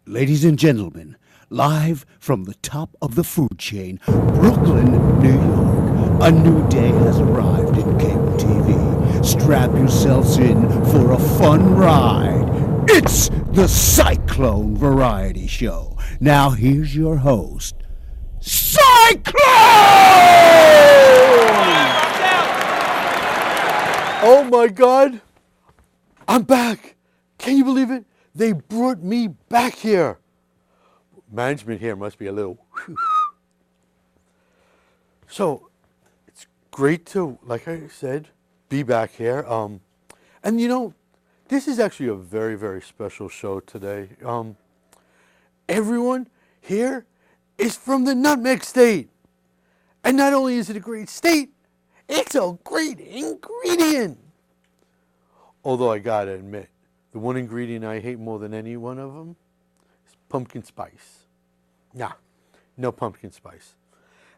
Ladies and gentlemen, live from the top of the food chain, Brooklyn, New York, a new day has arrived in cable TV. Strap yourselves in for a fun ride. It's the Cyclone Variety Show. Now here's your host, Cyclone! Oh my God, I'm back. Can you believe it? They brought me back here. Management here must be a little. So it's great to, like I said, be back here. And you know, this is actually a very, very special show today. Everyone here is from the Nutmeg State. And not only is it a great state, it's a great ingredient. Although I gotta admit, the one ingredient I hate more than any one of them is pumpkin spice. Nah, no pumpkin spice.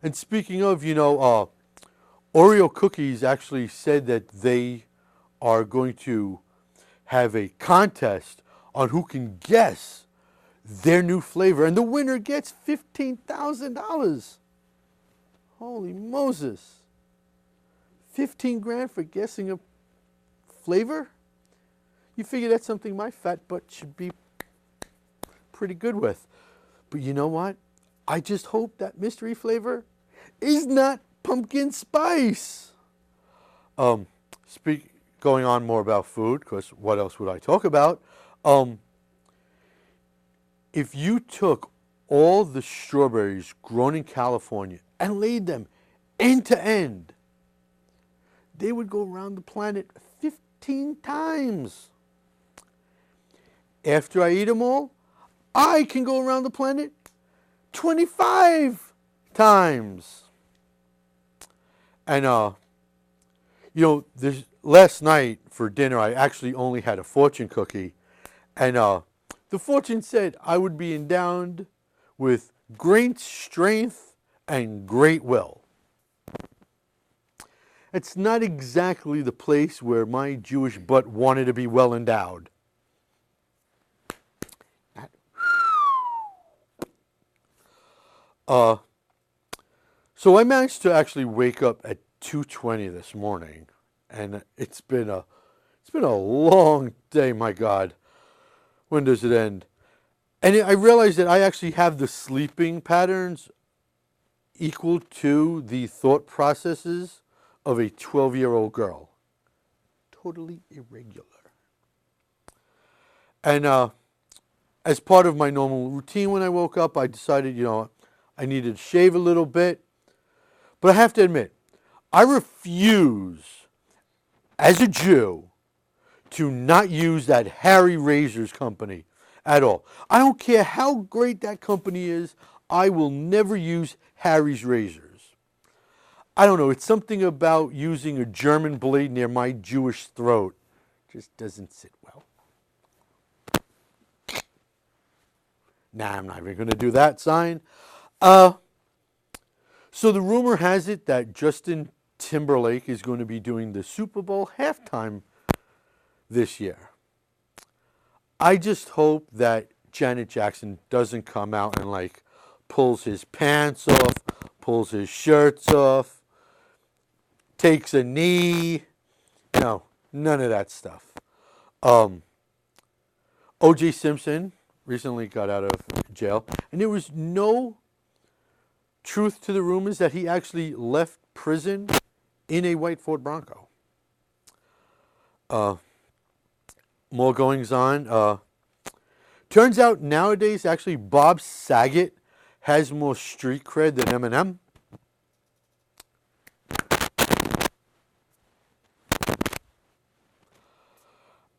And speaking of, Oreo Cookies actually said that they are going to have a contest on who can guess their new flavor. And the winner gets $15,000. Holy Moses. 15 grand for guessing a flavor? You figure that's something my fat butt should be pretty good with. But you know what? I just hope that mystery flavor is not pumpkin spice. Going on more about food, because what else would I talk about? If you took all the strawberries grown in California and laid them end to end, they would go around the planet 15 times. After I eat them all, I can go around the planet 25 times. And, last night for dinner, I actually only had a fortune cookie. And the fortune said I would be endowed with great strength and great will. It's not exactly the place where my Jewish butt wanted to be well endowed. So I managed to actually wake up at 2:20 this morning, and it's been a long day. My God, when does it end? And I realized that I actually have the sleeping patterns equal to the thought processes of a 12-year-old girl. Totally irregular. And as part of my normal routine when I woke up, I decided, I needed to shave a little bit. But I have to admit, I refuse, as a Jew, to not use that Harry Razors company at all. I don't care how great that company is, I will never use Harry's razors. I don't know, it's something about using a German blade near my Jewish throat. Just doesn't sit well. Nah, I'm not even going to do that sign. So the rumor has it that Justin Timberlake is going to be doing the Super Bowl halftime this year. I just hope that Janet Jackson doesn't come out and pulls his pants off, pulls his shirts off, takes a knee. No, none of that stuff. O.J. Simpson recently got out of jail, and there was no truth to the rumors that he actually left prison in a white Ford Bronco. More goings on. Turns out nowadays, actually, Bob Saget has more street cred than Eminem.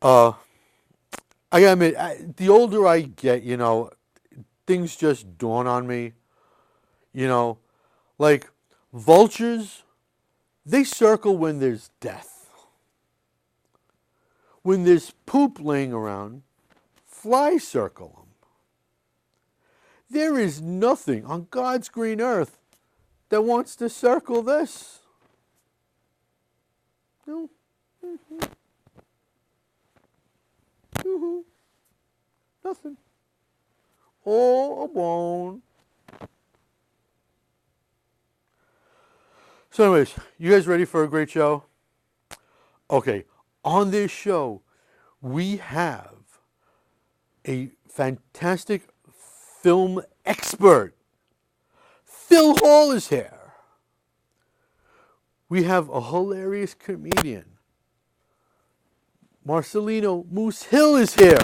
I gotta admit, the older I get, things just dawn on me. Like vultures, they circle when there's death. When there's poop laying around, flies circle them. There is nothing on God's green earth that wants to circle this. No. Nothing. or a bone. So anyways, you guys ready for a great show? Okay, on this show, we have a fantastic film expert. Phil Hall is here. We have a hilarious comedian. Marcelino Moose Hill is here.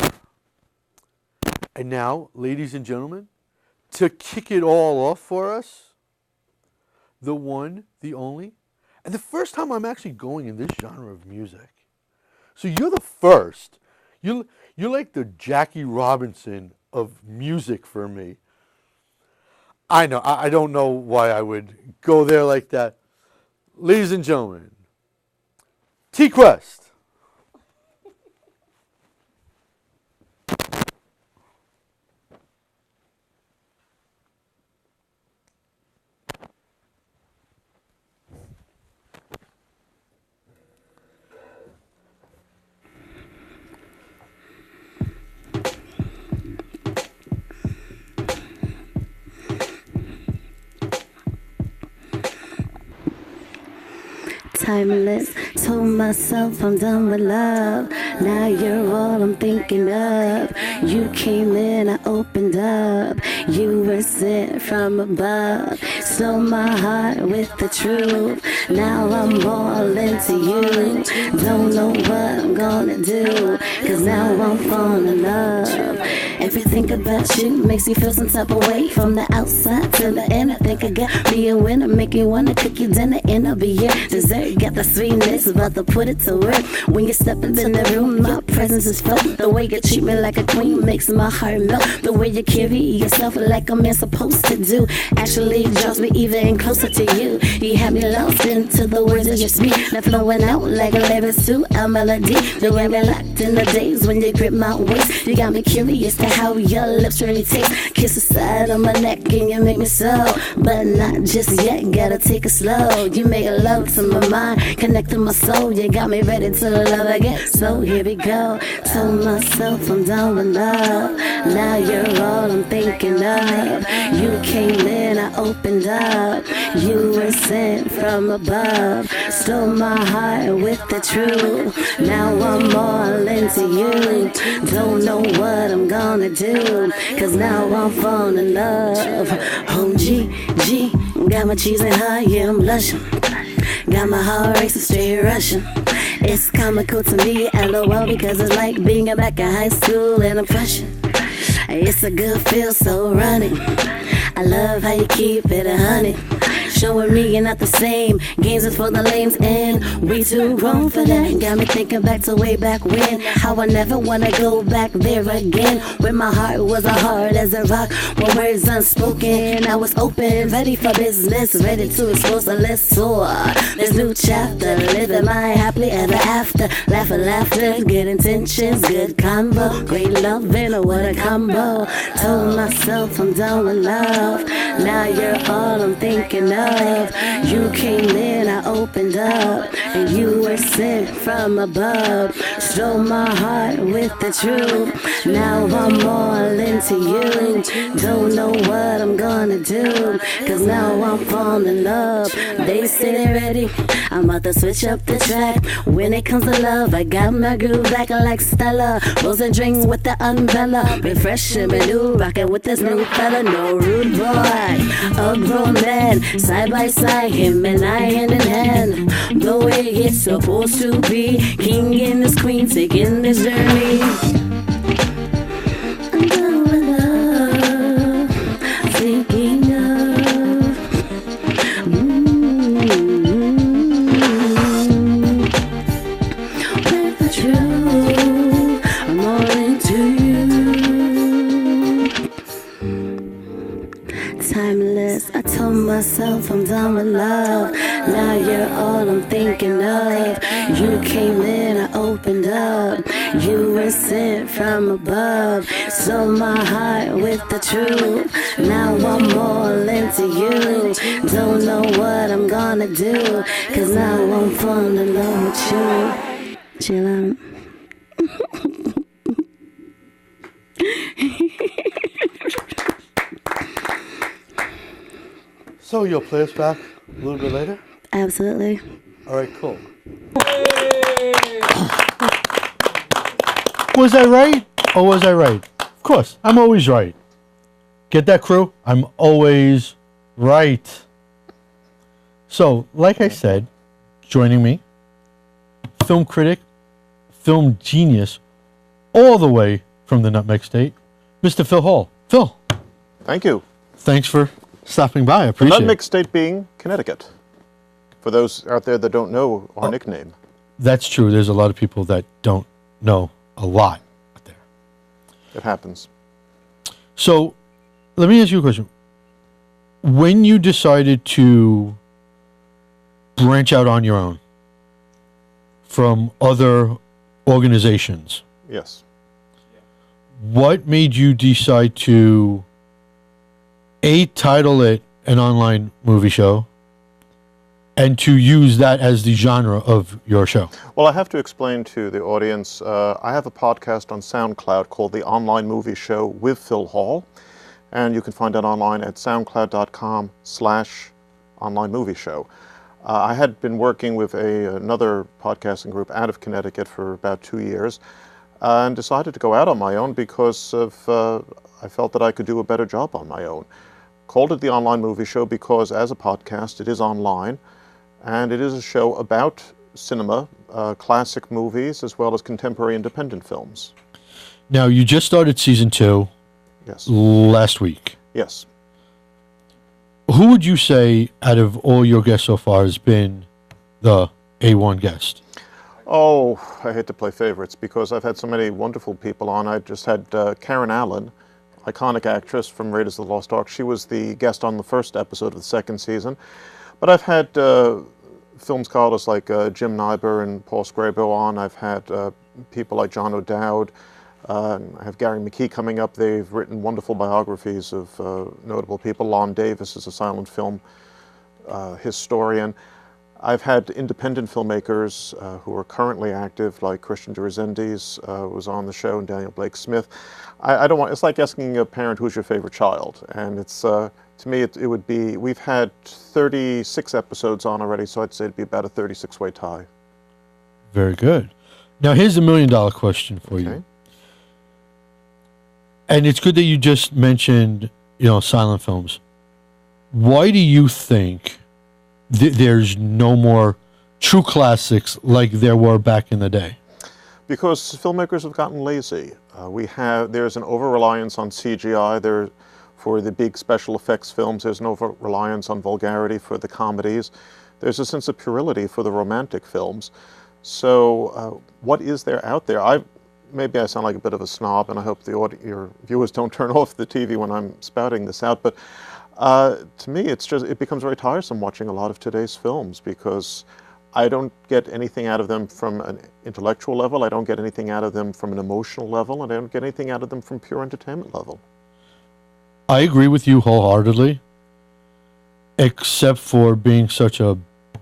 And now, ladies and gentlemen, to kick it all off for us, the one, the only, and the first time I'm actually going in this genre of music. So you're the first. You're like the Jackie Robinson of music for me. I know, I don't know why I would go there like that. Ladies and gentlemen, T-Quest. Timeless, told myself I'm done with love. Now you're all I'm thinking of. You came in, I opened up. You were sent from above. Stole my heart with the truth. Now I'm all into you. Don't know what I'm gonna do, cause now I'm falling in love. Everything about you makes me feel some type of way. From the outside to the end, I think I got me a winner. Make you wanna cook your dinner and I'll be your dessert. Got the sweetness, about to put it to work. When you step into the room, my presence is felt. The way you treat me like a queen makes my heart melt. The way you carry yourself like a man supposed to do actually draws me even closer to you. You have me lost into the words that you speak. Now flowing out like lyrics to a melody. The way me locked in the days when you grip my waist. You got me curious to how your lips really taste. Kiss the side of my neck and you make me so, but not just yet, gotta take it slow. You make love to my mind, connect to my soul. You got me ready to love again, so here we go. Told myself I'm done with love. Now you're all I'm thinking of. You came in, I opened up. You were sent from above. Stole my heart with the truth. Now I'm all into you. Don't know what I'm gonna do, cause now I'm falling in love. Oh G, got my cheese and high, yeah I'm blushing. Got my heart racing straight rushing. It's comical to me, LOL, because it's like being back in high school and I'm crushing. It's a good feel, so running. I love how you keep it 100. Showing me you're not the same. Games is for the lames and we too grown for that. Got me thinking back to way back when. How I never wanna go back there again. When my heart was hard as a rock. When words unspoken, I was open, ready for business, ready to expose the let's tour. This new chapter, living my happily ever after. Laughter, good intentions, good combo. Great loving, what a combo. Told myself I'm done with love. Now you're all I'm thinking of. You came in, I opened up, and you were sent from above. Stole my heart with the truth. Now I'm all into you. Don't know what I'm gonna do, cause now I'm falling in love. They say they're ready, I'm about to switch up the track. When it comes to love, I got my groove back like Stella. Rose and drink with the umbrella. Refreshing me new, rocking with this new fella. No rude boy, a grown man. Side by side, him and I hand in hand. The way it's supposed to be. King and this queen taking this journey. I'm done with love, thinking of with the truth. I'm all into you. Timeless, I told myself I'm done with love. Now you're all I'm thinking of. You came in, I opened up. You were sent from above. Stole my heart with the truth. Now I'm all into you. Don't know what I'm gonna do, cause now I'm falling in love with you. Chill out. So you'll play us back a little bit later? Absolutely. All right, cool. Was I right or was I right? Of course, I'm always right. Get that, crew? I'm always right. So, like I said, joining me, film critic, film genius, all the way from the Nutmeg State, Mr. Phil Hall. Phil, Thank you. thanks for stopping by. I appreciate Nutmeg it. State being Connecticut. For those out there that don't know our nickname. That's true. There's a lot of people that don't know a lot out there. It happens. So, let me ask you a question. When you decided to branch out on your own from other organizations, Yes. what made you decide to title it an online movie show and to use that as the genre of your show? Well, I have to explain to the audience, I have a podcast on SoundCloud called The Online Movie Show with Phil Hall. And you can find that online at soundcloud.com/online movie show. I had been working with another podcasting group out of Connecticut for about 2 years and decided to go out on my own because I felt that I could do a better job on my own. Called it The Online Movie Show because as a podcast it is online and it is a show about cinema, classic movies, as well as contemporary independent films. Now, you just started season 2 Yes. last week. Yes. Who would you say out of all your guests so far has been the A1 guest? Oh, I hate to play favorites because I've had so many wonderful people on. I just had Karen Allen, iconic actress from Raiders of the Lost Ark. She was the guest on the first episode of the second season. But I've had film scholars like Jim Nyber and Paul Scrabo on. I've had people like John O'Dowd. I have Gary McKee coming up. They've written wonderful biographies of notable people. Lon Davis is a silent film historian. I've had independent filmmakers who are currently active, like Christian de Rezendes was on the show, and Daniel Blake Smith. I don't want. It's like asking a parent who's your favorite child, and it's to me it would be. We've had 36 episodes on already, so I'd say it'd be about a 36-way tie. Very good. Now, here's the $1 million question for Okay. you. And it's good that you just mentioned, silent films. Why do you think there's no more true classics like there were back in the day? Because filmmakers have gotten lazy. There's an over-reliance on CGI. For the big special effects films, there's an over-reliance on vulgarity for the comedies. There's a sense of puerility for the romantic films. So what is there out there? Maybe I sound like a bit of a snob, and I hope your viewers don't turn off the TV when I'm spouting this out, but to me, it becomes very tiresome watching a lot of today's films because I don't get anything out of them from an intellectual level, I don't get anything out of them from an emotional level, and I don't get anything out of them from pure entertainment level. I agree with you wholeheartedly, except for being such a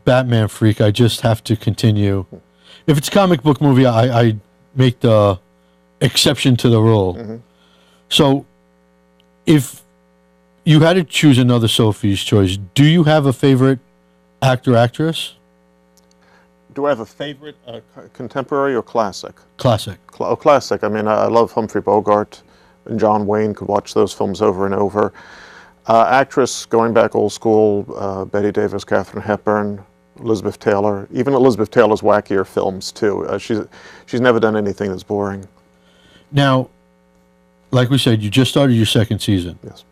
Batman freak. I just have to continue. If it's a comic book movie, I make the exception to the rule. Mm-hmm. So, if you had to choose another Sophie's Choice, do you have a favorite actor, actress? Do I have a favorite contemporary or classic? Classic. Classic. I mean, I love Humphrey Bogart and John Wayne. Could watch those films over and over. Actress, going back old school, Bette Davis, Katharine Hepburn, Elizabeth Taylor. Even Elizabeth Taylor's wackier films too. She's never done anything that's boring. Now, like we said, you just started your second season. Yes.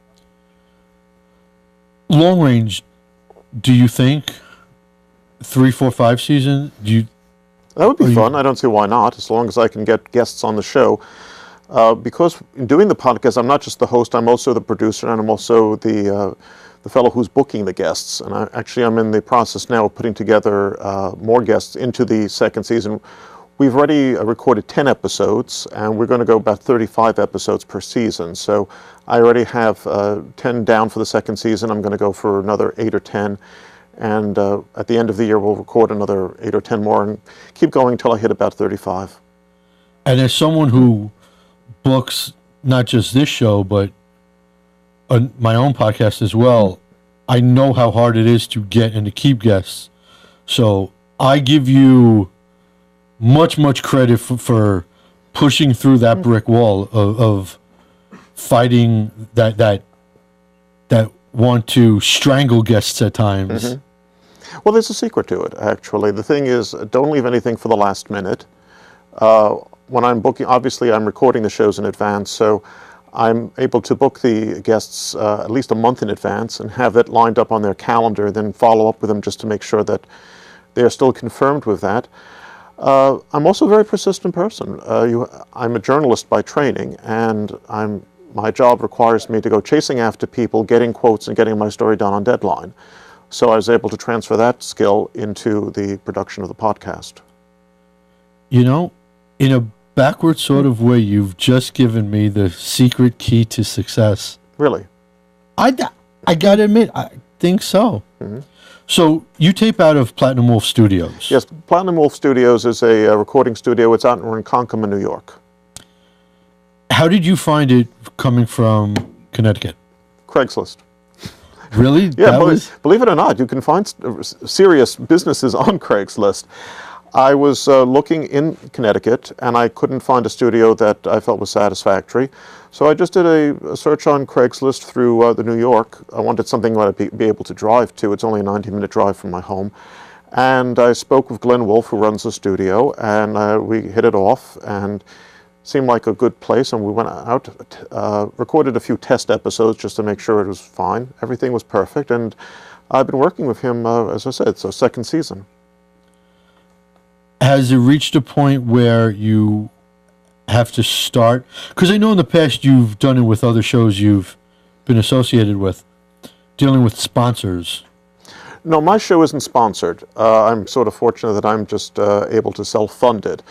Long range, do you think 3, 4, 5 season? That would be fun. I don't see why not, as long as I can get guests on the show. Because in doing the podcast, I'm not just the host, I'm also the producer, and I'm also the fellow who's booking the guests. And I'm in the process now of putting together more guests into the second season. We've already recorded 10 episodes, and we're going to go about 35 episodes per season. So I already have 10 down for the second season. I'm going to go for another 8 or 10. And at the end of the year, we'll record another 8 or 10 more and keep going until I hit about 35. And as someone who books not just this show, but my own podcast as well, I know how hard it is to get and to keep guests. So I give you much credit for pushing through that brick wall of fighting that want to strangle guests at times. Well, there's a secret to it, actually. The thing is, don't leave anything for the last minute. When I'm booking, obviously I'm recording the shows in advance, so I'm able to book the guests at least a month in advance and have it lined up on their calendar, then follow up with them just to make sure that they are still confirmed with that. I'm also a very persistent person. I'm a journalist by training, and my job requires me to go chasing after people, getting quotes, and getting my story done on deadline. So I was able to transfer that skill into the production of the podcast. You know, in a backward sort of way, you've just given me the secret key to success. Really? I gotta admit, I think so. So you tape out of Platinum Wolf Studios. Yes, Platinum Wolf Studios is a recording studio. It's out in Ronkonkoma, New York. How did you find it coming from Connecticut? Craigslist. Really? Yeah, believe it or not, you can find serious businesses on Craigslist. I was looking in Connecticut, and I couldn't find a studio that I felt was satisfactory. So I just did a search on Craigslist through the New York. I wanted something that I'd be able to drive to. It's only a 90-minute drive from my home. And I spoke with Glenn Wolfe, who runs the studio, and we hit it off, and seemed like a good place. And we went out, recorded a few test episodes just to make sure it was fine. Everything was perfect, and I've been working with him, as I said, it's our second season. Has it reached a point where you have to start? Because I know in the past you've done it with other shows you've been associated with, dealing with sponsors. No, my show isn't sponsored. I'm sort of fortunate that I'm just able to self-fund it,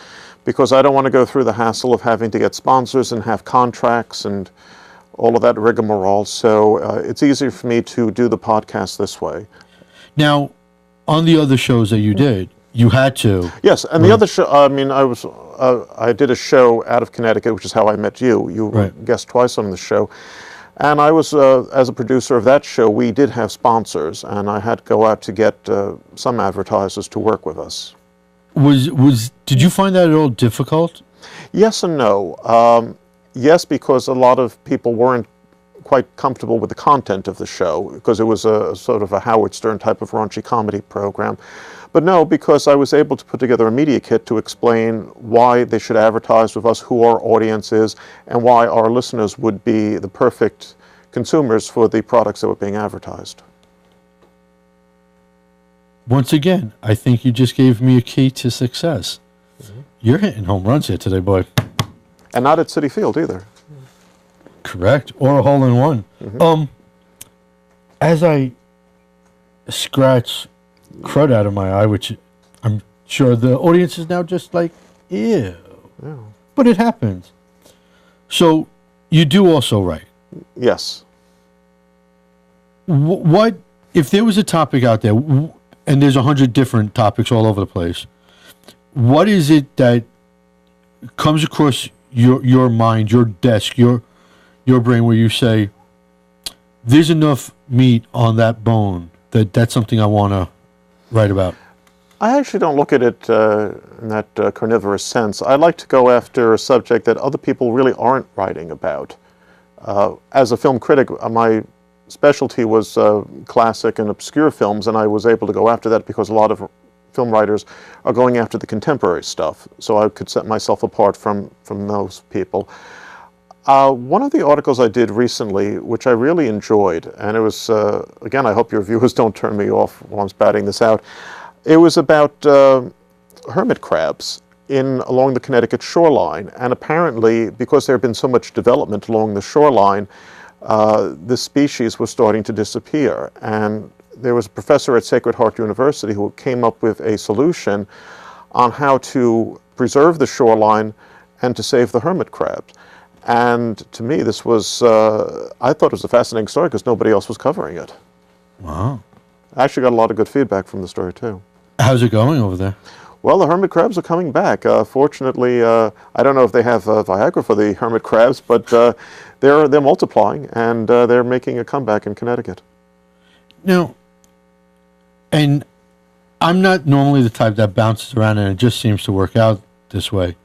because I don't want to go through the hassle of having to get sponsors and have contracts and all of that rigmarole. So it's easier for me to do the podcast this way. Now, on the other shows that you did, you had to. Yes, and the other show, I did a show out of Connecticut, which is how I met you. You guest twice on the show. And I was, as a producer of that show, we did have sponsors, and I had to go out to get some advertisers to work with us. Did you find that at all difficult? Yes and no. Yes, because a lot of people weren't quite comfortable with the content of the show, because it was a sort of a Howard Stern type of raunchy comedy program. But no, because I was able to put together a media kit to explain why they should advertise with us, who our audience is, and why our listeners would be the perfect consumers for the products that were being advertised. Once again, I think you just gave me a key to success. You're hitting home runs here today, boy. And not at Citi Field either. Correct. Or a hole-in-one. As I scratch crud out of my eye, which I'm sure the audience is now just like, ew. Yeah. But it happens. So you do also write. Yes. What if there was a topic out there, and there's 100 different topics all over the place, what is it that comes across your mind, your desk, your brain, where you say, there's enough meat on that bone that's something I want to write about? I actually don't look at it in that carnivorous sense. I like to go after a subject that other people really aren't writing about. As a film critic, my specialty was classic and obscure films, and I was able to go after that because a lot of film writers are going after the contemporary stuff, so I could set myself apart from those people. One of the articles I did recently, which I really enjoyed, and it was, again, I hope your viewers don't turn me off while I'm spouting this out. It was about hermit crabs along the Connecticut shoreline, and apparently, because there had been so much development along the shoreline, this species was starting to disappear. And there was a professor at Sacred Heart University who came up with a solution on how to preserve the shoreline and to save the hermit crabs. And to me, this was, I thought it was a fascinating story because nobody else was covering it. Wow. I actually got a lot of good feedback from the story, too. How's it going over there? Well, the hermit crabs are coming back. Fortunately, I don't know if they have Viagra for the hermit crabs, but they're multiplying, and they're making a comeback in Connecticut. Now, and I'm not normally the type that bounces around, and it just seems to work out this way.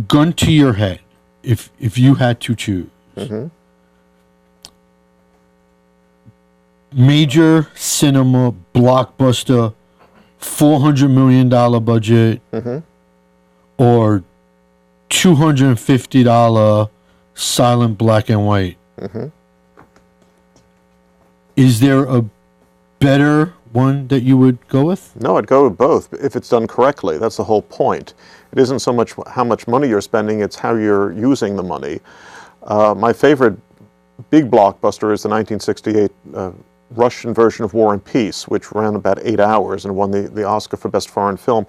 Gun to your head, if you had to choose, major cinema blockbuster, $400 million budget, or $250 silent black and white. Is there a better one that you would go with? No, I'd go with both if it's done correctly. That's the whole point. It isn't so much how much money you're spending, it's how you're using the money. My favorite big blockbuster is the 1968 Russian version of War and Peace, which ran about 8 hours and won the Oscar for Best Foreign Film.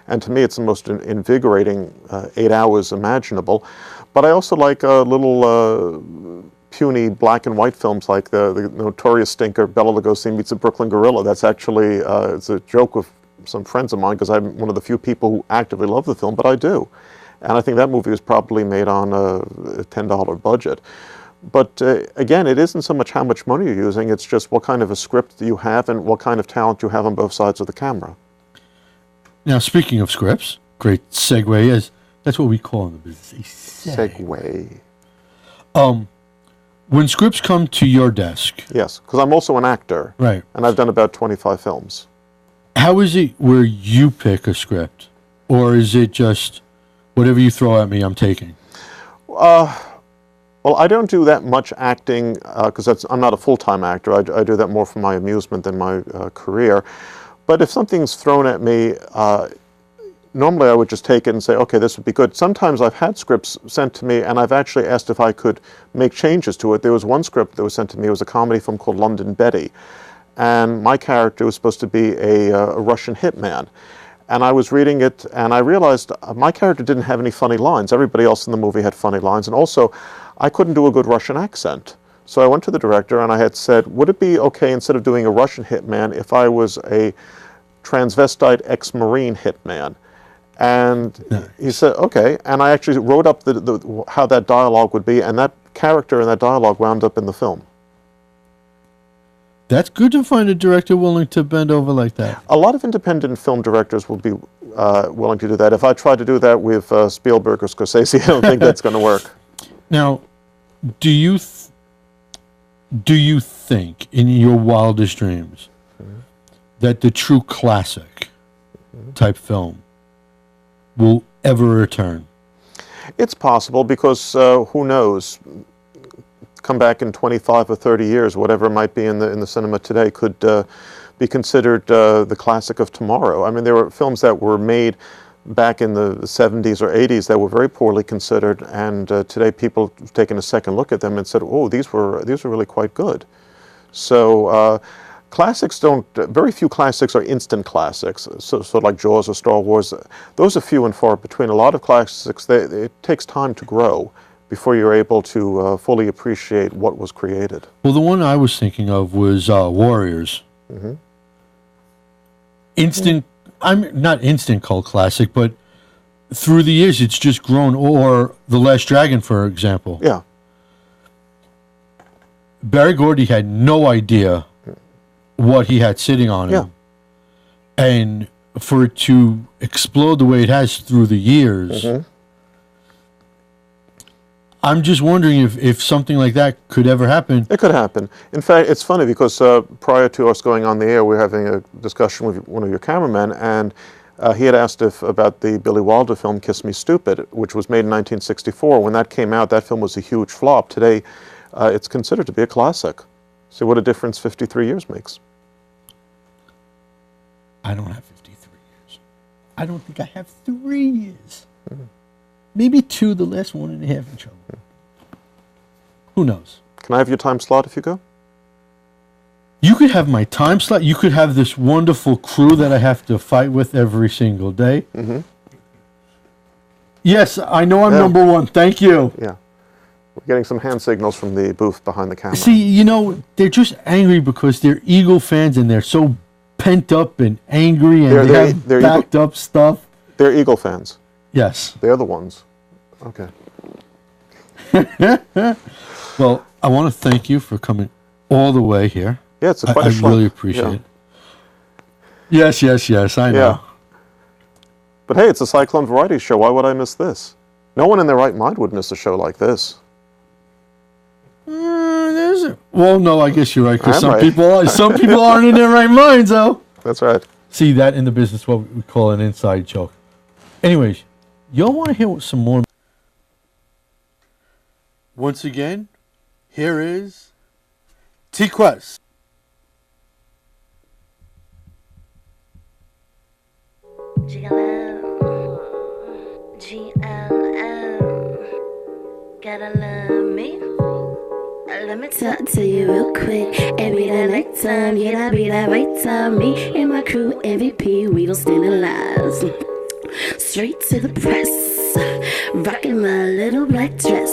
And to me, it's the most invigorating 8 hours imaginable. But I also like little puny black and white films like the notorious stinker Bela Lugosi Meets a Brooklyn Gorilla. That's actually, it's a joke with some friends of mine because I'm one of the few people who actively love the film, but I do. And I think that movie was probably made on a $10 budget. But again, it isn't so much how much money you're using, it's just what kind of a script you have and what kind of talent you have on both sides of the camera. Now, speaking of scripts, great segue, that's what we call in the business, a Segue. When scripts come to your desk. Yes, because I'm also an actor. Right. And I've done about 25 films. How is it where you pick a script? Or is it just whatever you throw at me, I'm taking? Well, I don't do that much acting because I'm not a full-time actor. I do that more for my amusement than my career. But if something's thrown at me, normally I would just take it and say, okay, this would be good. Sometimes I've had scripts sent to me and I've actually asked if I could make changes to it. There was one script that was sent to me. It was a comedy film called London Betty. And my character was supposed to be a Russian hitman. And I was reading it and I realized my character didn't have any funny lines. Everybody else in the movie had funny lines. And also, I couldn't do a good Russian accent. So I went to the director and I had said, would it be okay instead of doing a Russian hitman if I was a transvestite ex-Marine hitman? And he said, okay. And I actually wrote up how that dialogue would be, and that character and that dialogue wound up in the film. That's good to find a director willing to bend over like that. A lot of independent film directors will be willing to do that. If I try to do that with Spielberg or Scorsese, I don't think that's going to work. Now, do you think in your wildest dreams that the true classic type film will ever return? It's possible because who knows? Come back in 25 or 30 years, whatever it might be in the cinema today, could be considered the classic of tomorrow. I mean, there were films that were made back in the 70s or 80s that were very poorly considered, and today people have taken a second look at them and said, oh, these were really quite good. So classics very few classics are instant classics, so like Jaws or Star Wars. Those are few and far between. A lot of classics, it takes time to grow before you're able to fully appreciate what was created. Well, the one I was thinking of was Warriors. Instant, I'm not instant cult classic, but through the years it's just grown. Or The Last Dragon, for example. Yeah. Barry Gordy had no idea what he had sitting on him. And for it to explode the way it has through the years, I'm just wondering if something like that could ever happen. It could happen. In fact, it's funny because prior to us going on the air, we were having a discussion with one of your cameramen, and he had asked about the Billy Wilder film Kiss Me Stupid, which was made in 1964. When that came out, that film was a huge flop. Today, it's considered to be a classic. See what a difference 53 years makes. I don't have 53 years. I don't think I have 3 years. Maybe 2, the last 1.5 in trouble. Who knows? Can I have your time slot if you go? You could have my time slot. You could have this wonderful crew that I have to fight with every single day. Yes, I know I'm number one. Thank you. Yeah. We're getting some hand signals from the booth behind the camera. See, you know, they're just angry because they're Eagle fans and they're so pent up and angry and they have backed up stuff. They're Eagle fans. Yes. They're the ones. Okay. Well, I want to thank you for coming all the way here. Yeah, it's I quite a schlep. really appreciate Yeah. it. Yes, I know. Yeah. But hey, it's a Cyclone variety show. Why would I miss this? No one in their right mind would miss a show like this. Well, no, I guess you're right, because I'm some people aren't in their right minds, though. That's right. See, that in the business, what we call an inside joke. Anyways, y'all want to hear some more? Once again, here is T-Quest. Gotta love me. Let me talk to you real quick. Every night time, yeah, I be that right time. Me and my crew, MVP, we don't stand in lies. Straight to the press, rocking my little black dress.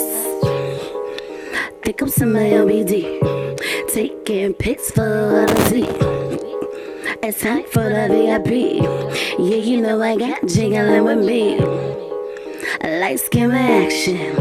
Think I'm some LBD, taking pics for the Z. It's time for the VIP. Yeah, you know I got jiggling with me. Lights, camera, action.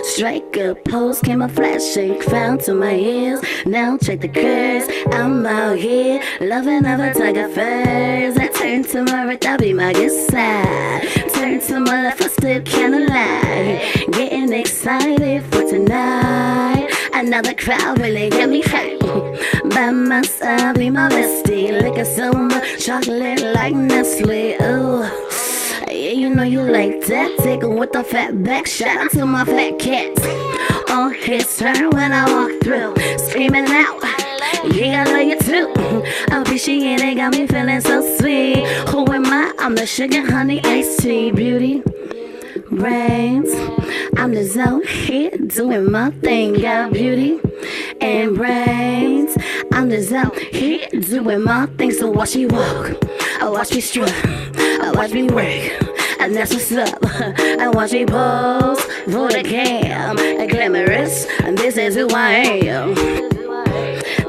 Strike a pose, camera flashing, crown to my ears. Now check the curves. I'm out here, loving of a tiger first. I turn to my right, I'll be my good side. Turn to my left, I still can't lie. Getting excited for tonight. Another crowd really get me hype. By my side, be my bestie. Liquor so much, chocolate like Nestle. Ooh. Yeah, you know you like that. Take 'em with the fat back. Shout out to my fat cats. On his turn when I walk through, screaming out, yeah, I love you too. Appreciate it, got me feeling so sweet. Who am I? I'm the sugar, honey, iced tea, beauty, brains. I'm just out here doing my thing. Got beauty and brains. I'm just out here doing my thing. So watch me walk, I watch me strut, I watch me work, and that's what's up. I watch me pose for the cam, glamorous, and this is who I am.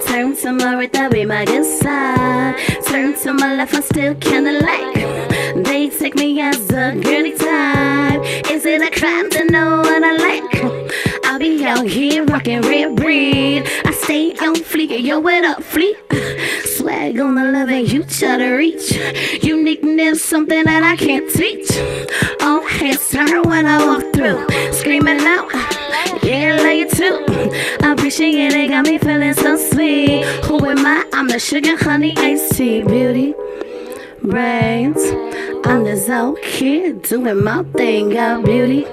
Turn to my right, that be my good side. Turn to my left, I still kinda like. They take me as a girly type. Is it a crime to know what I like? I'll be out here rocking red breed. I stay on fleek, yo, what up, fleek? Swag on the love and you try to reach. Uniqueness, something that I can't teach. All hands turn when I walk through, screaming out, yeah, I love you too. I appreciate it, got me feeling so sweet. Who am I? I'm the sugar, honey, iced tea, beauty, brains. I'm just out here doing my thing. Got beauty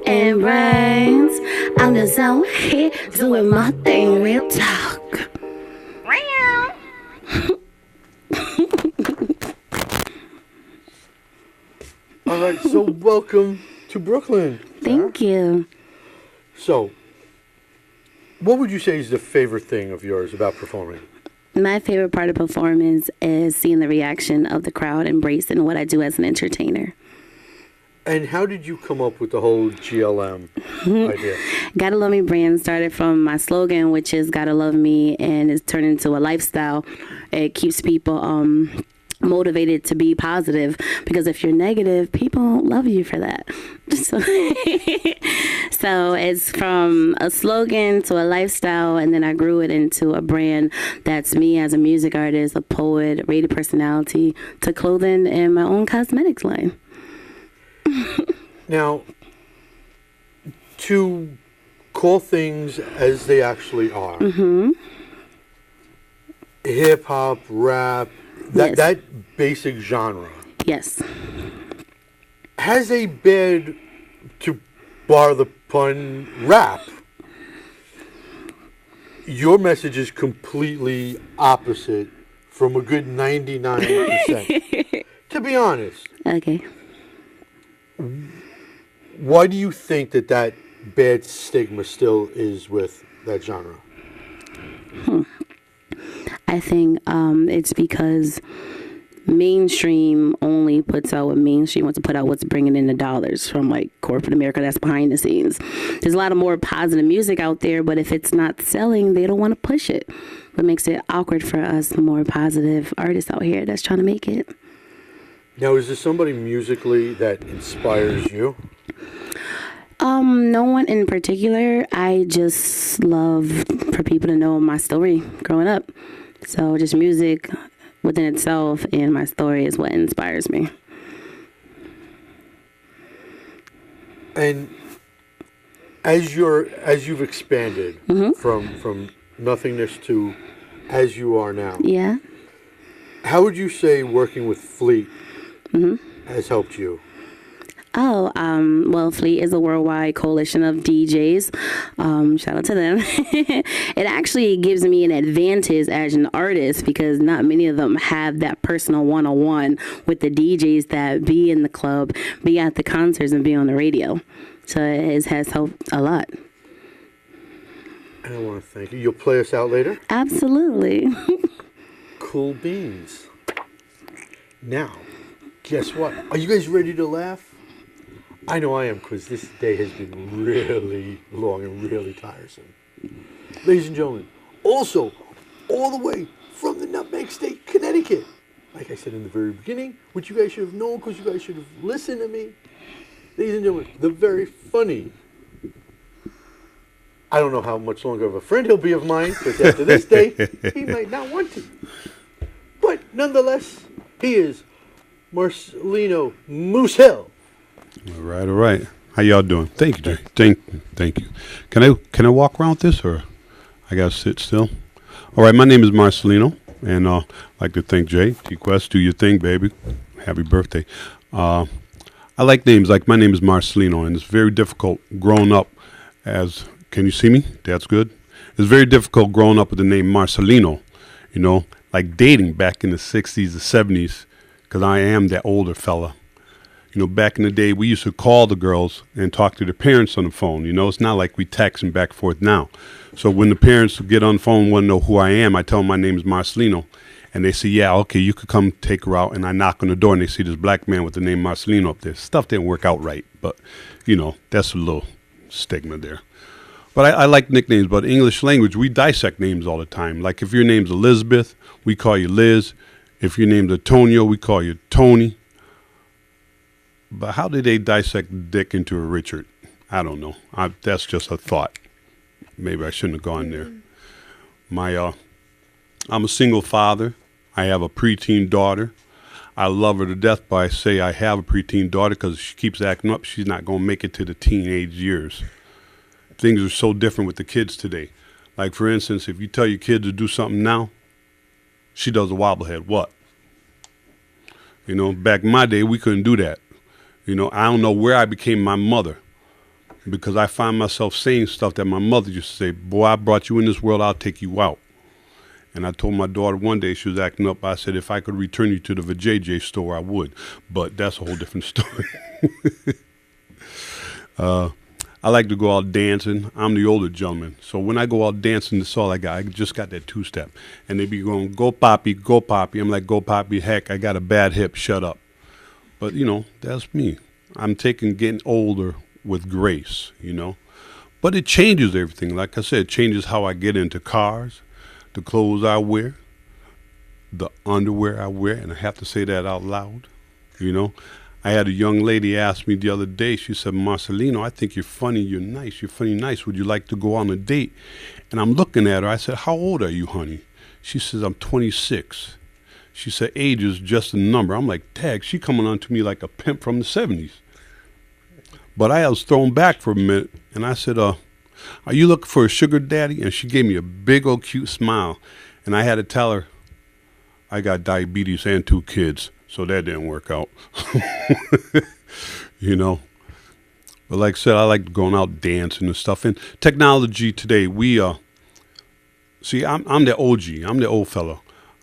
and brains. I'm just out here doing my thing. Real talk. All right, so welcome to Brooklyn. Thank you. So, what would you say is the favorite thing of yours about performing? My favorite part of performance is seeing the reaction of the crowd embracing what I do as an entertainer. And how did you come up with the whole GLM idea? Gotta Love Me brand started from my slogan, which is Gotta Love Me, and it's turned into a lifestyle. It keeps people motivated to be positive, because if you're negative, people don't love you for that. So it's from a slogan to a lifestyle, and then I grew it into a brand that's me as a music artist, a poet, radio personality, to clothing and my own cosmetics line. Now, to call things as they actually are, hip hop, rap, Yes. that basic genre, Yes. has a bad, to bar the pun, rap. Your message is completely opposite from a good 99%. To be honest, Okay. why do you think that bad stigma still is with that genre? I think it's because mainstream only puts out what mainstream wants to put out, what's bringing in the dollars from like corporate America that's behind the scenes. There's a lot of more positive music out there, but if it's not selling, they don't want to push it. What makes it awkward for us more positive artists out here that's trying to make it. Now, is there somebody musically that inspires you? No one in particular. I just love for people to know my story growing up. So just music within itself and my story is what inspires me. And as you've expanded from nothingness to as you are now, Yeah. how would you say working with Fleet has helped you? Oh, well, Fleet is a worldwide coalition of DJs. Shout out to them. It actually gives me an advantage as an artist because not many of them have that personal one-on-one with the DJs that be in the club, be at the concerts, and be on the radio. So it has helped a lot. And I want to thank you. You'll play us out later? Absolutely. Cool beans. Now, guess what? Are you guys ready to laugh? I know I am, because this day has been really long and really tiresome. Ladies and gentlemen, also, all the way from the Nutmeg State, Connecticut. Like I said in the very beginning, which you guys should have known because you guys should have listened to me. Ladies and gentlemen, the very funny. I don't know how much longer of a friend he'll be of mine, because after this day, he might not want to. But nonetheless, he is Marcelino Moosehill. All right. How y'all doing? Thank you, Jay. Thank you. Can I walk around with this, or I gotta sit still? All right. My name is Marcelino, and I'd like to thank Jay. T-Quest, do your thing, baby. Happy birthday. I like names. Like my name is Marcelino, and it's very difficult growing up as. Can you see me? That's good. It's very difficult growing up with the name Marcelino. You know, like dating back in the 60s, the 70s, because I am that older fella. You know, back in the day, we used to call the girls and talk to their parents on the phone. You know, it's not like we texting back and forth now. So when the parents get on the phone and want to know who I am, I tell them my name is Marcelino. And they say, yeah, okay, you could come take her out. And I knock on the door and they see this black man with the name Marcelino up there. Stuff didn't work out right. But, you know, that's a little stigma there. But I like nicknames. But English language, we dissect names all the time. Like if your name's Elizabeth, we call you Liz. If your name's Antonio, we call you Tony. But how did they dissect Dick into a Richard? I don't know. That's just a thought. Maybe I shouldn't have gone there. I'm a single father. I have a preteen daughter. I love her to death, but I say I have a preteen daughter because she keeps acting up. She's not going to make it to the teenage years. Things are so different with the kids today. Like, for instance, if you tell your kid to do something now, she does a wobblehead. What? You know, back in my day, we couldn't do that. You know, I don't know where I became my mother because I find myself saying stuff that my mother used to say, boy, I brought you in this world, I'll take you out. And I told my daughter one day, she was acting up, I said, if I could return you to the VJJ store, I would. But that's a whole different story. I like to go out dancing. I'm the older gentleman. So when I go out dancing, that's all I got. I just got that two-step. And they be going, go Poppy, go Poppy. I'm like, go Poppy, heck, I got a bad hip, shut up. But, you know, that's me. I'm getting older with grace, you know. But it changes everything. Like I said, it changes how I get into cars, the clothes I wear, the underwear I wear. And I have to say that out loud, you know. I had a young lady ask me the other day, she said, Marcelino, I think you're funny, you're funny, nice. Would you like to go on a date? And I'm looking at her. I said, how old are you, honey? She says, I'm 26. She said, age is just a number. I'm like, tag, she coming on to me like a pimp from the 70s. But I was thrown back for a minute, and I said, are you looking for a sugar daddy? And she gave me a big old cute smile. And I had to tell her, I got diabetes and 2 kids, so that didn't work out. You know. But like I said, I like going out dancing and stuff. And technology today, see, I'm the OG. I'm the old fellow.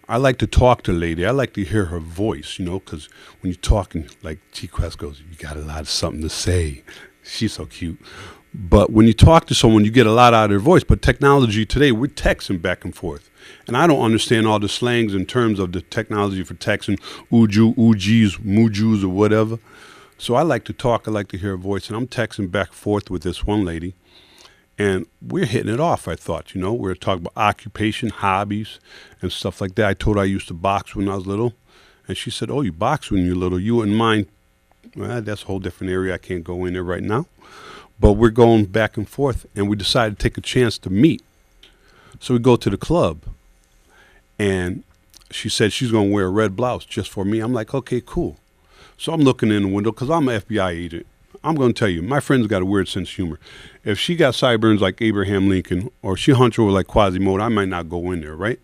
I like to talk to a lady. I like to hear her voice, you know, because when you're talking, like T-Quest goes, you got a lot of something to say. She's so cute. But when you talk to someone, you get a lot out of their voice. But technology today, we're texting back and forth. And I don't understand all the slangs in terms of the technology for texting, uju, ujis, mujus, or whatever. So I like to talk. I like to hear her voice. And I'm texting back and forth with this one lady. And we're hitting it off, I thought, you know. We're talking about occupation, hobbies, and stuff like that. I told her I used to box when I was little. And she said, oh, you boxed when you were little. You wouldn't mind. Well, that's a whole different area. I can't go in there right now. But we're going back and forth, and we decided to take a chance to meet. So we go to the club, and she said she's going to wear a red blouse just for me. I'm like, okay, cool. So I'm looking in the window because I'm an FBI agent. I'm going to tell you, my friend's got a weird sense of humor. If she got sideburns like Abraham Lincoln or she hunched over like Quasimodo, I might not go in there, right?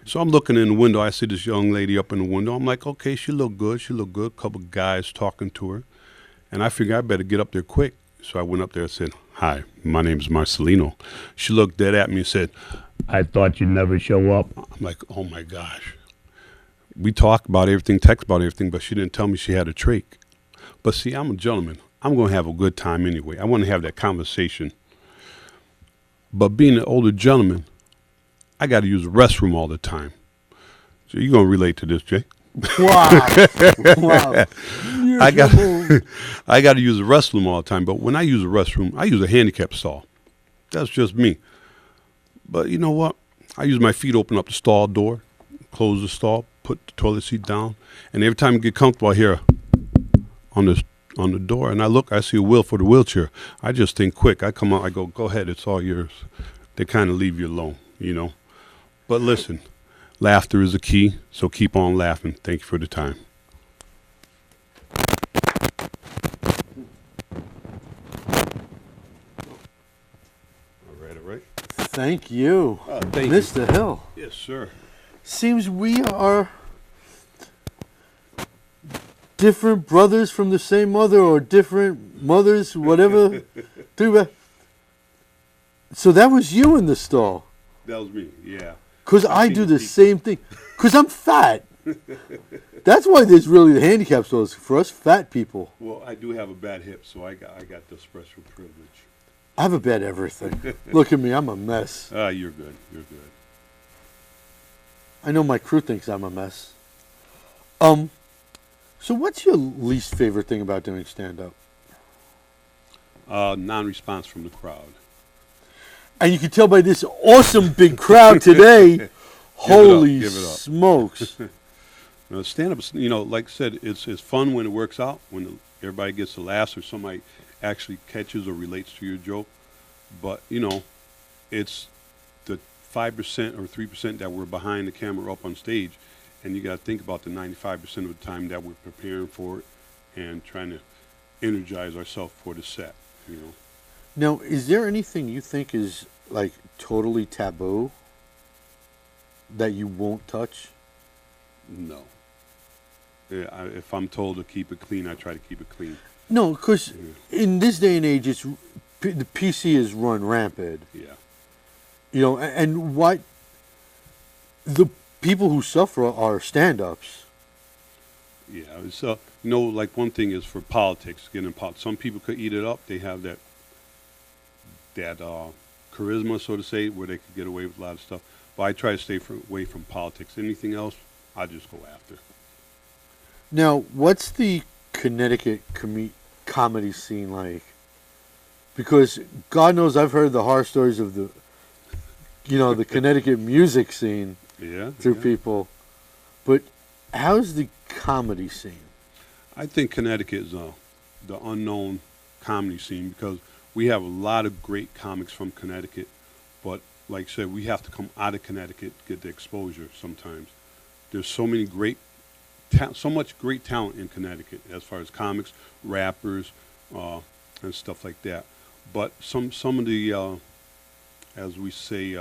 So I'm looking in the window. I see this young lady up in the window. I'm like, okay, she look good. She look good. A couple of guys talking to her. And I figured I better get up there quick. So I went up there and said, hi, my name's Marcelino. She looked dead at me and said, I thought you'd never show up. I'm like, oh, my gosh. We talked about everything, text about everything, but she didn't tell me she had a trach. But see, I'm a gentleman. I'm going to have a good time anyway. I want to have that conversation. But being an older gentleman, I got to use the restroom all the time. So you're going to relate to this, Jay. Wow. Wow. I got to use the restroom all the time. But when I use the restroom, I use a handicap stall. That's just me. But you know what? I use my feet, open up the stall door, close the stall, put the toilet seat down, and every time I get comfortable, I hear on the door, and I look, I see a wheel for the wheelchair. I just think quick. I come out, I go ahead, it's all yours. They kind of leave you alone, you know. But listen, laughter is a key, so keep on laughing. Thank you for the time. All right. Thank you, Thank Mr. Hill. Yes, sir. Seems we are different brothers from the same mother, or different mothers, whatever. So that was you in the stall. That was me, yeah. Because I do the same thing. Because I'm fat. That's why there's really the handicap stalls for us fat people. Well, I do have a bad hip, so I got the special privilege. I have a bad everything. Look at me, I'm a mess. You're good. You're good. I know my crew thinks I'm a mess. So what's your least favorite thing about doing stand-up? Non-response from the crowd. And you can tell by this awesome big crowd today. Holy give it up. smokes. Stand-up, like I said, it's fun when it works out, when everybody gets the laughs or somebody actually catches or relates to your joke. But, it's the 5% or 3% that we're behind the camera up on stage. And you got to think about the 95% of the time that we're preparing for it and trying to energize ourselves for the set, Now, is there anything you think is, like, totally taboo that you won't touch? No. Yeah, if I'm told to keep it clean, I try to keep it clean. No, because in this day and age, the PC is run rampant. Yeah. And what the people who suffer are stand-ups. Yeah, so like one thing is for politics, getting in politics. Some people could eat it up. They have that charisma, so to say, where they could get away with a lot of stuff. But I try to stay away from politics. Anything else, I just go after. Now, what's the Connecticut comedy scene like? Because God knows I've heard the horror stories of the Connecticut music scene through people. But how's the comedy scene? I think Connecticut is the unknown comedy scene because we have a lot of great comics from Connecticut. But like I said, we have to come out of Connecticut to get the exposure sometimes. There's so much great talent in Connecticut as far as comics, rappers, and stuff like that. But some of the, as we say,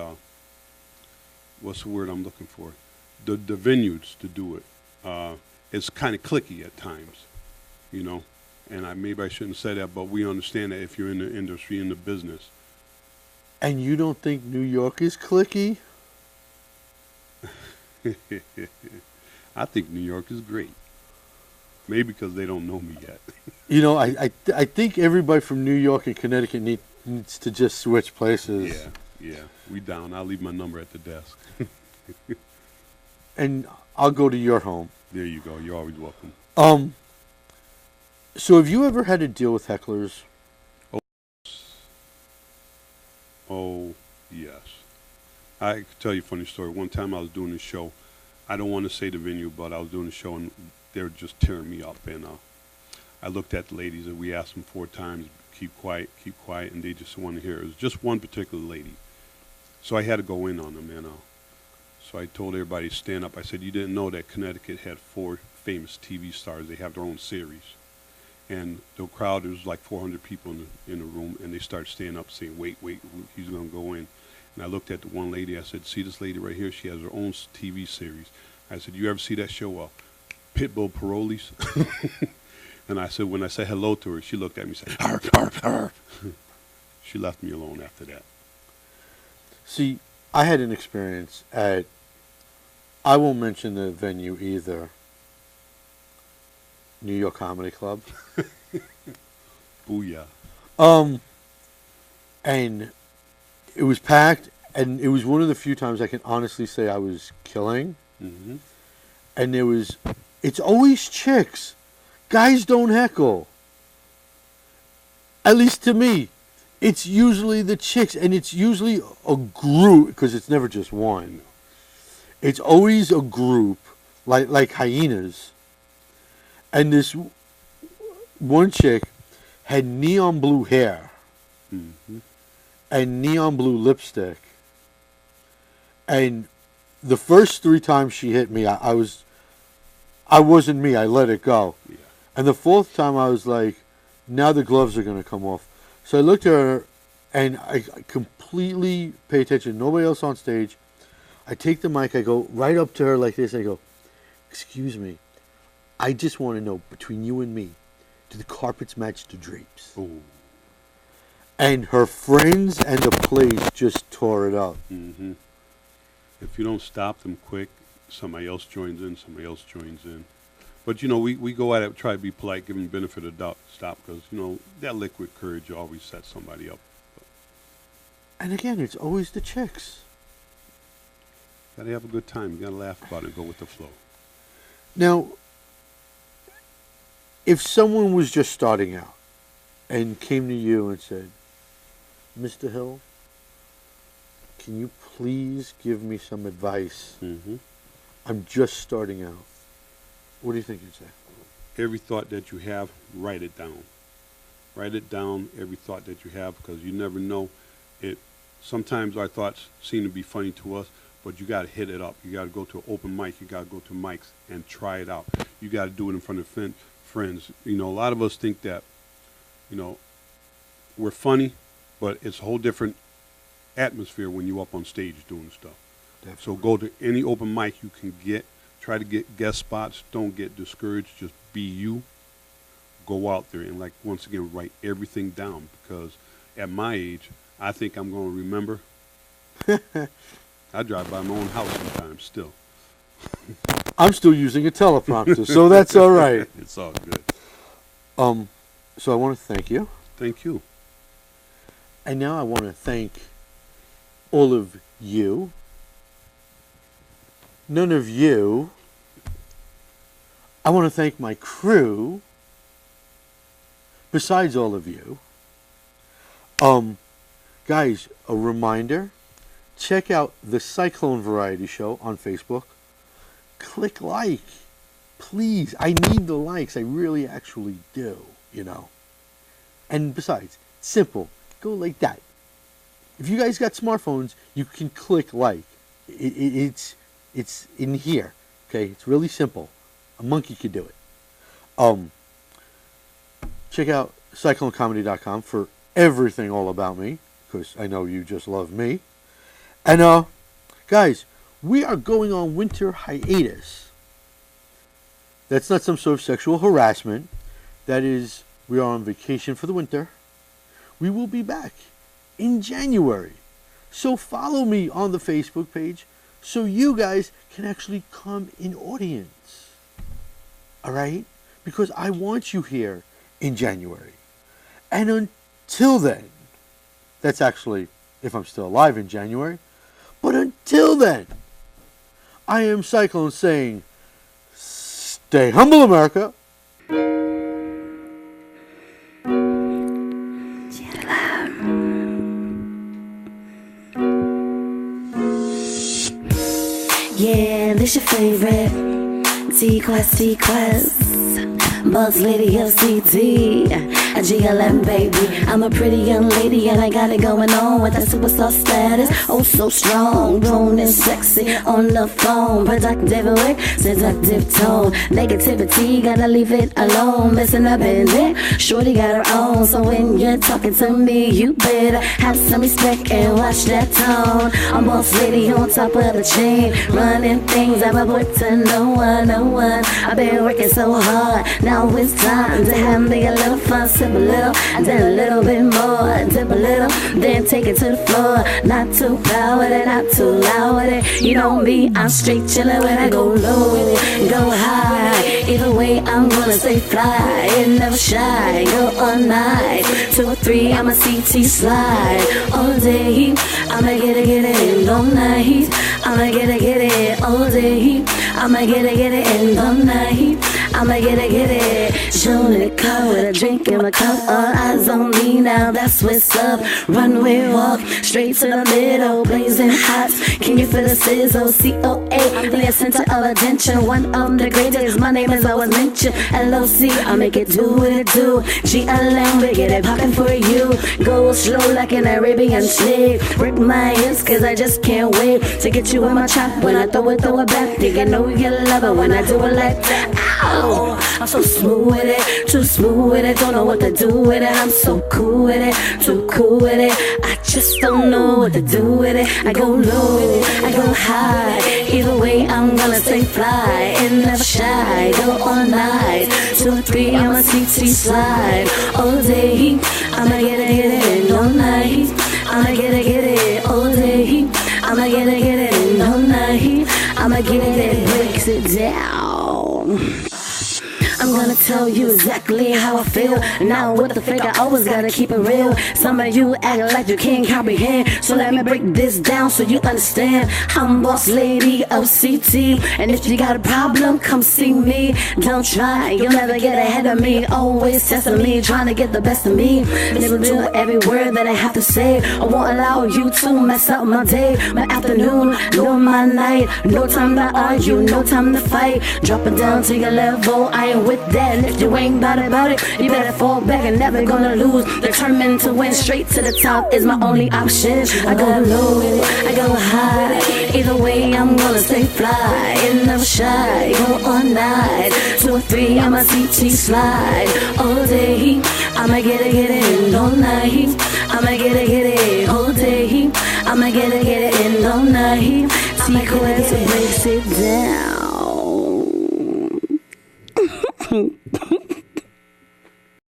what's the word I'm looking for? The venues to do it. It's kind of cliquey at times, And maybe I shouldn't say that, but we understand that if you're in the industry, in the business. And you don't think New York is cliquey? I think New York is great. Maybe because they don't know me yet. I think everybody from New York and Connecticut needs to just switch places. Yeah. We down. I'll leave my number at the desk. And I'll go to your home. There you go. You're always welcome. So have you ever had to deal with hecklers? Oh, yes. I could tell you a funny story. One time I was doing a show. I don't want to say the venue, but I was doing a show, and they were just tearing me up. And I looked at the ladies, and we asked them 4 times, keep quiet, and they just want to hear. It was just one particular lady. So I had to go in on them, and so I told everybody to stand up. I said, you didn't know that Connecticut had 4 famous TV stars. They have their own series. And the crowd, there was like 400 people in the room, and they started standing up saying, wait, he's going to go in. And I looked at the one lady. I said, see this lady right here? She has her own TV series. I said, you ever see that show, Pitbull Parolees? And I said, when I said hello to her, she looked at me and said, arf, arf, arf. She left me alone after that. See, I had an experience at, I won't mention the venue either, New York Comedy Club. Booyah. And it was packed, and it was one of the few times I can honestly say I was killing. Mm-hmm. And it's always chicks. Guys don't heckle. At least to me. It's usually the chicks, and it's usually a group, because it's never just one. It's always a group, like hyenas. And this one chick had neon blue hair, mm-hmm. and neon blue lipstick. And the first 3 times she hit me, I wasn't me. I let it go. Yeah. And the 4th time, I was like, now the gloves are going to come off. So I looked at her, and I completely pay attention. Nobody else on stage. I take the mic. I go right up to her like this. I go, excuse me. I just want to know, between you and me, do the carpets match the drapes? Ooh. And her friends and the place just tore it up. Mm-hmm. If you don't stop them quick, somebody else joins in. But, we go at it, try to be polite, give them the benefit of the doubt, stop, because, that liquid courage always sets somebody up. And again, it's always the chicks. Got to have a good time. You got to laugh about it, go with the flow. Now, if someone was just starting out and came to you and said, Mr. Hill, can you please give me some advice? Mm-hmm. I'm just starting out. What do you think you'd say? Every thought that you have, write it down. Write it down, every thought that you have, because you never know. Sometimes our thoughts seem to be funny to us, but you got to hit it up. You got to go to an open mic. You got to go to mics and try it out. You got to do it in front of friends. A lot of us think that, we're funny, but it's a whole different atmosphere when you're up on stage doing stuff. Definitely. So go to any open mic you can get. Try to get guest spots. Don't get discouraged. Just be you. Go out there and, once again, write everything down, because at my age, I think I'm going to remember. I drive by my own house sometimes still. I'm still using a teleprompter, so that's all right. It's all good. So I want to thank you. Thank you. And now I want to thank all of you. None of you. I want to thank my crew. Besides all of you. Guys, a reminder. Check out the Cyclone Variety Show on Facebook. Click like. Please, I need the likes. I really actually do, And besides, simple. Go like that. If you guys got smartphones, you can click like. It's in here. Okay? It's really simple. A monkey could do it. Check out CycloneComedy.com for everything all about me, because I know you just love me. And, guys, we are going on winter hiatus. That's not some sort of sexual harassment. That is, we are on vacation for the winter. We will be back in January. So follow me on the Facebook page so you guys can actually come in audience. All right? Because I want you here in January. And until then, that's actually if I'm still alive in January. But until then, I am Cyclone saying, stay humble, America. Yeah, this your favorite T-Quest, Buzz Lady of CT. a GLM baby. I'm a pretty young lady and I got it going on with that superstar status. Oh, so strong, grown and sexy on the phone. Productive work, seductive tone. Negativity, gotta leave it alone. Messing up in it, shorty got her own. So when you're talking to me, you better have some respect and watch that tone. I'm boss lady on top of the chain, running things I've worked to no one, no one. I've been working so hard, now it's time to have me a little fun. Sip a little, then a little bit more. Dip a little, then take it to the floor. Not too proud with it, not too loud with it. You know me, I'm straight chillin' when I go low with it, go high. Either way, I'm gonna stay fly and never shy. Go all night, 2 or 3, I'm a CT slide. All day, I'ma get it in all night. I'ma get it all day. I'ma get it in all night. I'ma get it. Chillin' in the car with a drink in my cup. All eyes on me now, that's what's up. Runway walk, straight to the middle, blazing hot. Can you feel the sizzle? COA, the center of attention. One of the greatest, my name is always mentioned. LOC, I make it do what it do. GLM, we get it poppin' for you. Go slow like an Arabian slave. Rip my hips, cause I just can't wait to get you in my trap. When I throw it back, think I know you love it when I do it like that. Ow, I'm so smooth with it, too smooth with it. Don't know what to do with it, I'm so cool with it, too cool with it. I just don't know what to do with it. I go low, I go high. Either way, I'm gonna stay fly and never shy. Go all night, 2 or 3, I'm a CT slide. All day, I'ma get it in all night. I'ma get it all day. I'ma get it in all night. I'ma get it, breaks it down. I'm gonna tell you exactly how I feel. Now with the fake, I always gotta keep it real. Some of you act like you can't comprehend, so let me break this down so you understand. I'm boss lady of CT, and if you got a problem, come see me. Don't try, you'll never get ahead of me. Always testing me, trying to get the best of me. Listen to every word that I have to say. I won't allow you to mess up my day, my afternoon, nor my night. No time to argue, no time to fight. Drop it down to your level, I ain't with that. And if you ain't about it, you better fall back and never gonna lose. Determined to win, straight to the top is my only option. I go low, I go high. Either way, I'm gonna stay fly and never shy. Go all night, 2 or 3, I'm a CT slide. All day, I'ma get it in all night. I'ma get it all day. I'ma get it in all night. Cyclone breaks it down.